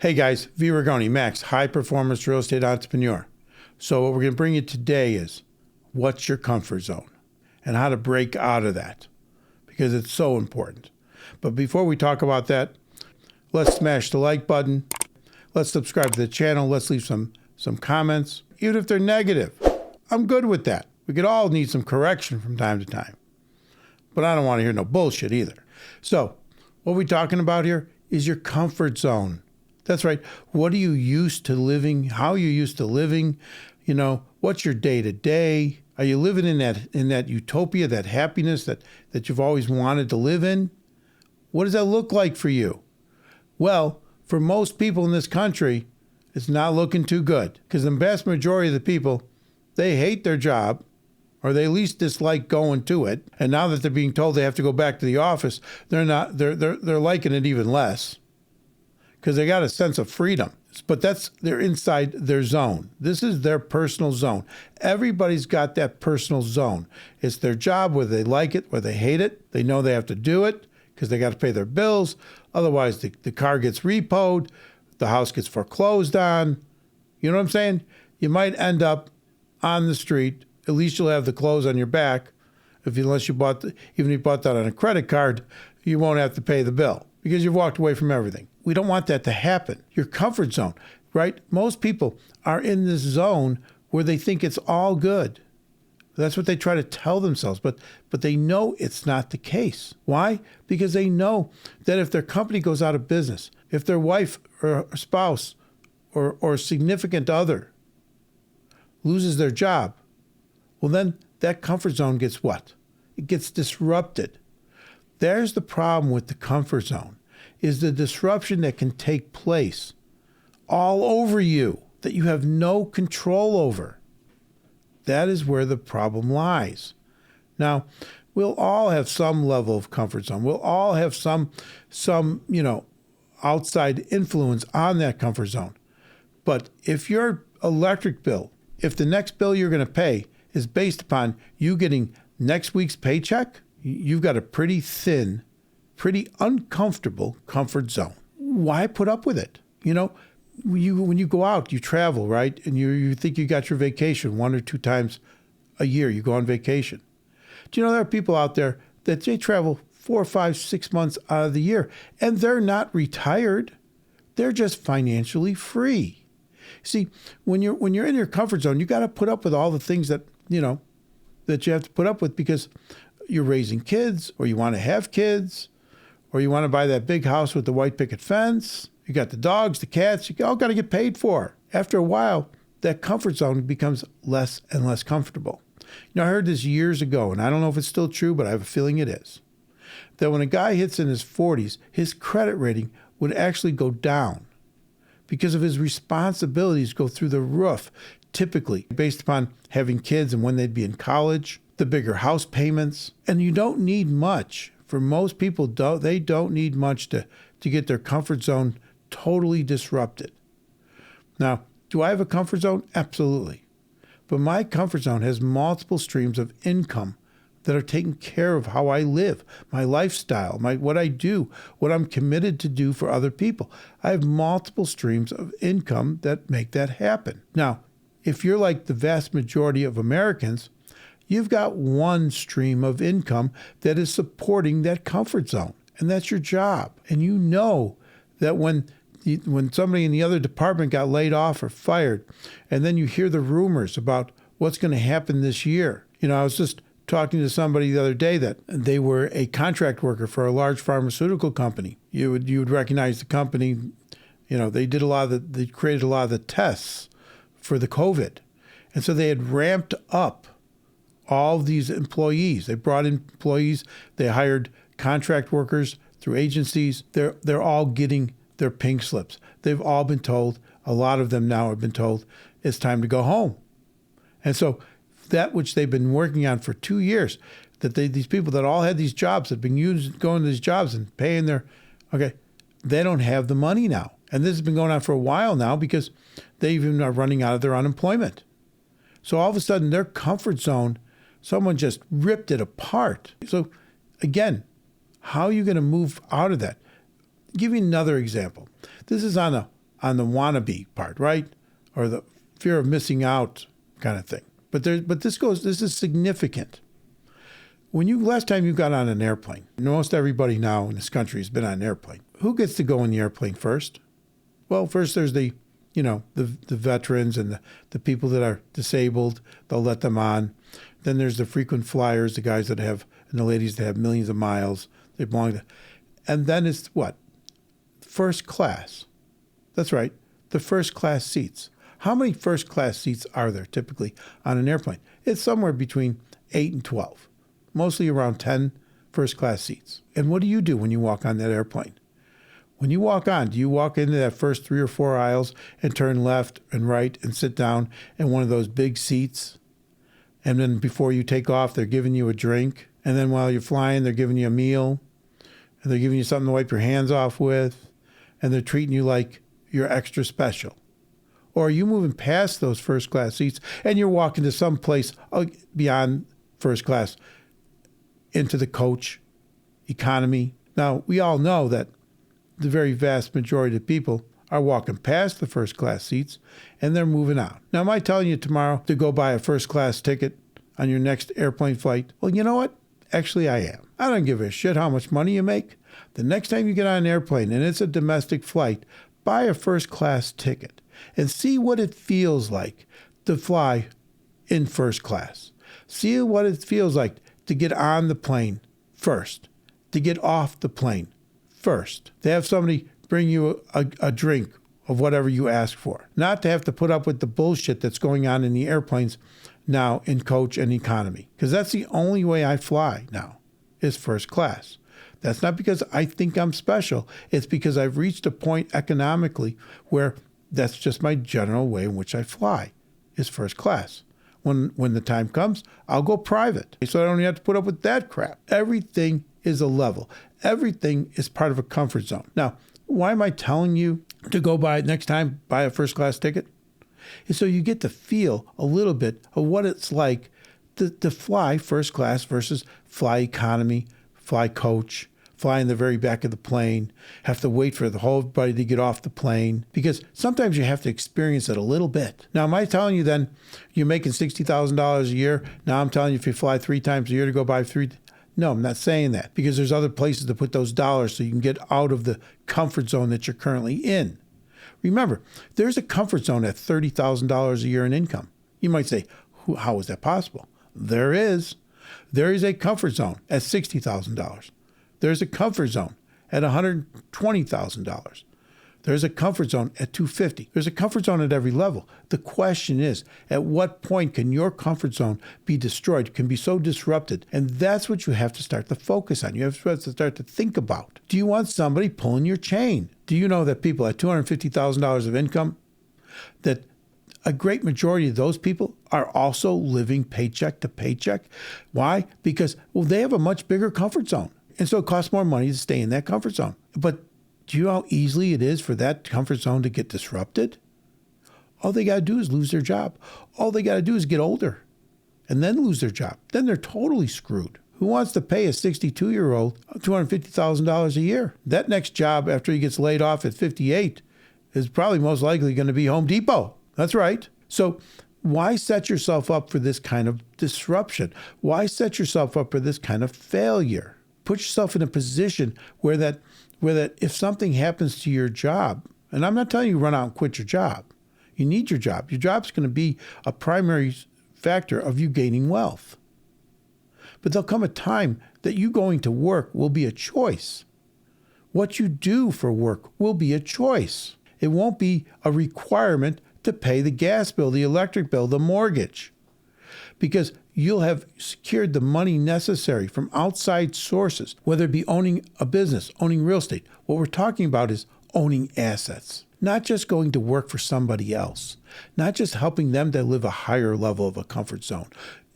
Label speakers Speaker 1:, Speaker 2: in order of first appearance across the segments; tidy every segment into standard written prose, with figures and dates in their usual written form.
Speaker 1: Hey guys, V. Rigoni, Max, high performance real estate entrepreneur. So what we're going to bring you today is what's your comfort zone and how to break out of that, because it's so important. But before we talk about that, let's smash the like button. Let's subscribe to the channel. Let's leave some comments, even if they're negative. I'm good with that. We could all need some correction from time to time. But I don't want to hear no bullshit either. So what we're talking about here is your comfort zone. That's right. What are you used to living? How are you used to living? You know, what's your day to day? Are you living in that utopia, that happiness that you've always wanted to live in? What does that look like for you? Well, for most people in this country, it's not looking too good, because the vast majority of the people, they hate their job, or they at least dislike going to it. And now that they're being told they have to go back to the office, they're liking it even less, because they got a sense of freedom. But they're inside their zone. This is their personal zone. Everybody's got that personal zone. It's their job, whether they like it or they hate it. They know they have to do it because they got to pay their bills. Otherwise, the car gets repoed, the house gets foreclosed on. You know what I'm saying? You might end up on the street. At least you'll have the clothes on your back. Even if you bought that on a credit card, you won't have to pay the bill because you've walked away from everything. We don't want that to happen. Your comfort zone, right? Most people are in this zone where they think it's all good. That's what they try to tell themselves, but they know it's not the case. Why? Because they know that if their company goes out of business, if their wife or spouse or significant other loses their job, well, then that comfort zone gets what? It gets disrupted. There's the problem with the comfort zone, is the disruption that can take place all over you that you have no control over. That is where the problem lies. Now, we'll all have some level of comfort zone. We'll all have some outside influence on that comfort zone. But if your electric bill, if the next bill you're going to pay is based upon you getting next week's paycheck, you've got a pretty thin, pretty uncomfortable comfort zone. Why put up with it? You know, when you go out, you travel, right? And you think you got your vacation 1 or 2 times a year. You go on vacation. Do you know there are people out there that they travel 4, 5, 6 months out of the year, and they're not retired. They're just financially free. See, when you're in your comfort zone, you got to put up with all the things that you have to put up with because you're raising kids, or you want to have kids, or you want to buy that big house with the white picket fence. You got the dogs, the cats, you all got to get paid for. After a while, that comfort zone becomes less and less comfortable. I heard this years ago, and I don't know if it's still true, but I have a feeling it is, that when a guy hits in his 40s, his credit rating would actually go down because of his responsibilities go through the roof, typically based upon having kids and when they'd be in college, the bigger house payments. And you don't need much. For most people, they don't need much to get their comfort zone totally disrupted. Now, do I have a comfort zone? Absolutely. But my comfort zone has multiple streams of income that are taking care of how I live, my lifestyle, what I do, what I'm committed to do for other people. I have multiple streams of income that make that happen. Now, if you're like the vast majority of Americans, you've got one stream of income that is supporting that comfort zone, and that's your job. And you know that when somebody in the other department got laid off or fired, and then you hear the rumors about what's going to happen this year. I was just talking to somebody the other day that they were a contract worker for a large pharmaceutical company. You would recognize the company. They created a lot of the tests for the COVID. And so they had ramped up all these employees. They brought in employees. They hired contract workers through agencies. They're all getting their pink slips. They've all been told, a lot of them now have been told, it's time to go home. And so that which they've been working on for 2 years, that these people that all had these jobs, have been going to these jobs and paying they don't have the money now. And this has been going on for a while now because they even are running out of their unemployment. So all of a sudden, their comfort zone, someone just ripped it apart. So again, how are you going to move out of that? I'll give you another example. This is on on the wannabe part, right? Or the fear of missing out kind of thing. But this is significant. Last time you got on an airplane, most everybody now in this country has been on an airplane. Who gets to go in the airplane first? Well, first there's the veterans and the people that are disabled. They'll let them on. Then there's the frequent flyers, the guys that have, and the ladies that have millions of miles. They belong to, and then it's what? First class. That's right, the first class seats. How many first class seats are there typically on an airplane? It's somewhere between 8 and 12. Mostly around 10 first class seats. And what do you do when you walk on that airplane? When you walk on, do you walk into that first 3 or 4 aisles and turn left and right and sit down in one of those big seats? And then before you take off, they're giving you a drink. And then while you're flying, they're giving you a meal. And they're giving you something to wipe your hands off with. And they're treating you like you're extra special. Or are you moving past those first class seats and you're walking to some place beyond first class into the coach economy? Now, we all know that the very vast majority of people are walking past the first class seats and they're moving out. Now, am I telling you tomorrow to go buy a first class ticket on your next airplane flight? Well, you know what? Actually, I am. I don't give a shit how much money you make. The next time you get on an airplane and it's a domestic flight, buy a first class ticket and see what it feels like to fly in first class. See what it feels like to get on the plane first, to get off the plane first, to have somebody bring you a drink of whatever you ask for, not to have to put up with the bullshit that's going on in the airplanes now in coach and economy. Because that's the only way I fly now is first class. That's not because I think I'm special. It's because I've reached a point economically where that's just my general way in which I fly is first class. When the time comes, I'll go private. So I don't even have to put up with that crap. Everything is a level. Everything is part of a comfort zone. Now, why am I telling you to go next time, buy a first class ticket? It's so you get to feel a little bit of what it's like to fly first class versus fly economy, fly coach, fly in the very back of the plane, have to wait for the whole body to get off the plane, because sometimes you have to experience it a little bit. Now, am I telling you then you're making $60,000 a year? Now I'm telling you if you fly 3 times a year to go buy 3. No, I'm not saying that, because there's other places to put those dollars so you can get out of the comfort zone that you're currently in. Remember, there's a comfort zone at $30,000 a year in income. You might say, how is that possible? There is. There is a comfort zone at $60,000. There's a comfort zone at $120,000. There's a comfort zone at $250,000. There's a comfort zone at every level. The question is, at what point can your comfort zone be destroyed, can be so disrupted? And that's what you have to start to focus on. You have to start to think about. Do you want somebody pulling your chain? Do you know that people at $250,000 of income, that a great majority of those people are also living paycheck to paycheck? Why? Because, they have a much bigger comfort zone. And so it costs more money to stay in that comfort zone. But do you know how easily it is for that comfort zone to get disrupted? All they got to do is lose their job. All they got to do is get older and then lose their job. Then they're totally screwed. Who wants to pay a 62-year-old $250,000 a year? That next job after he gets laid off at 58 is probably most likely going to be Home Depot. That's right. So why set yourself up for this kind of disruption? Why set yourself up for this kind of failure? Put yourself in a position where that if something happens to your job, and I'm not telling you run out and quit your job. You need your job. Your job's going to be a primary factor of you gaining wealth. But there'll come a time that you going to work will be a choice. What you do for work will be a choice. It won't be a requirement to pay the gas bill, the electric bill, the mortgage, because you'll have secured the money necessary from outside sources, whether it be owning a business, owning real estate. What we're talking about is owning assets, not just going to work for somebody else, not just helping them to live a higher level of a comfort zone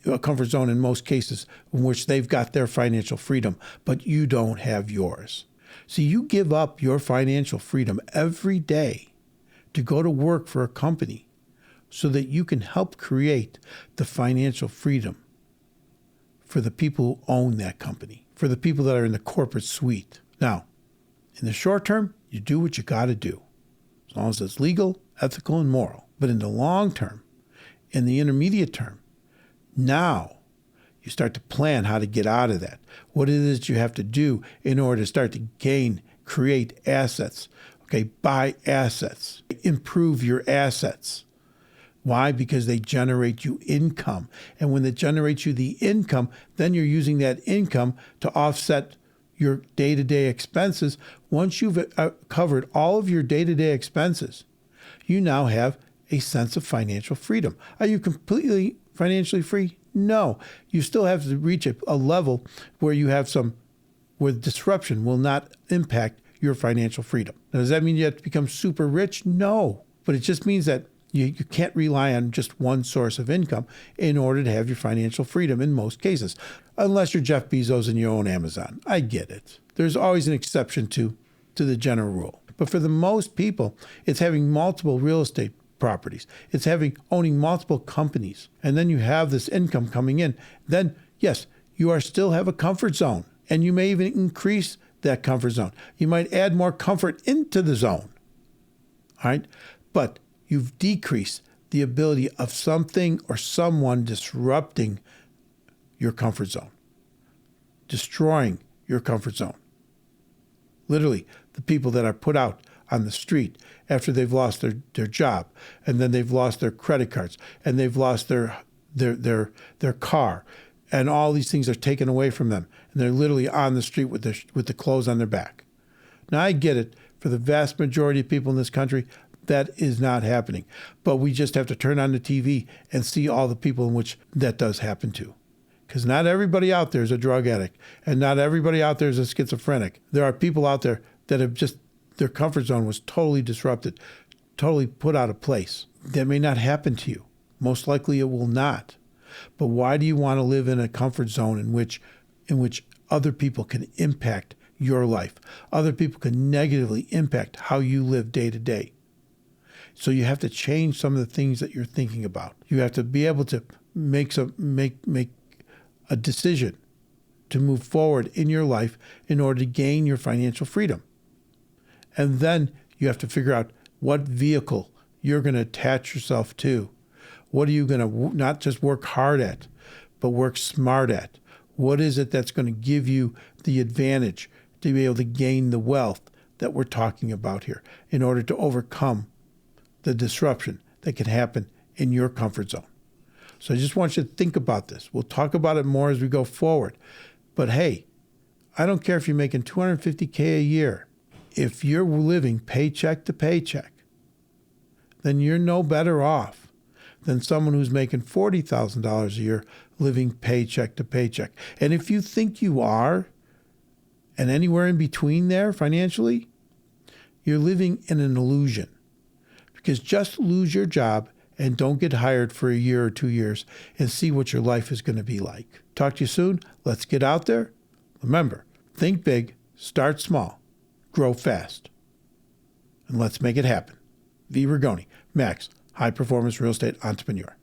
Speaker 1: in most cases in which they've got their financial freedom, but you don't have yours. So you give up your financial freedom every day to go to work for a company so that you can help create the financial freedom for the people who own that company, for the people that are in the corporate suite. Now, in the short term, you do what you got to do. as long as it's legal, ethical, and moral. But in the long term, in the intermediate term, now you start to plan how to get out of that, what it is you have to do in order to start to create assets, okay, buy assets, improve your assets. Why? Because they generate you income. And when it generates you the income, then you're using that income to offset your day-to-day expenses. Once you've covered all of your day-to-day expenses, you now have a sense of financial freedom. Are you completely financially free? No. You still have to reach a level where you have where disruption will not impact your financial freedom. Now, does that mean you have to become super rich? No. But it just means that you can't rely on just one source of income in order to have your financial freedom in most cases, unless you're Jeff Bezos and you own Amazon. I get it. There's always an exception to the general rule. But for the most people, it's having multiple real estate properties. It's owning multiple companies. And then you have this income coming in. Then, yes, you still have a comfort zone. And you may even increase that comfort zone. You might add more comfort into the zone. All right? But you've decreased the ability of something or someone disrupting your comfort zone, destroying your comfort zone. Literally, the people that are put out on the street after they've lost their job, and then they've lost their credit cards, and they've lost their car, and all these things are taken away from them, and they're literally on the street with the clothes on their back. Now, I get it. For the vast majority of people in this country, that is not happening. But we just have to turn on the TV and see all the people in which that does happen to. Because not everybody out there is a drug addict, and not everybody out there is a schizophrenic. There are people out there that have their comfort zone was totally disrupted, totally put out of place. That may not happen to you. Most likely it will not. But why do you want to live in a comfort zone in which other people can impact your life? Other people can negatively impact how you live day to day. So you have to change some of the things that you're thinking about. You have to be able to make a decision to move forward in your life in order to gain your financial freedom. And then you have to figure out what vehicle you're going to attach yourself to. What are you going to not just work hard at, but work smart at? What is it that's going to give you the advantage to be able to gain the wealth that we're talking about here in order to overcome the disruption that can happen in your comfort zone? So I just want you to think about this. We'll talk about it more as we go forward. But hey, I don't care if you're making $250K a year. If you're living paycheck to paycheck, then you're no better off than someone who's making $40,000 a year living paycheck to paycheck. And if you think you are, and anywhere in between there financially, you're living in an illusion. Because just lose your job and don't get hired for a year or 2 years and see what your life is going to be like. Talk to you soon. Let's get out there. Remember, think big, start small, grow fast, and let's make it happen. V. Rigoni, Max, High Performance Real Estate Entrepreneur.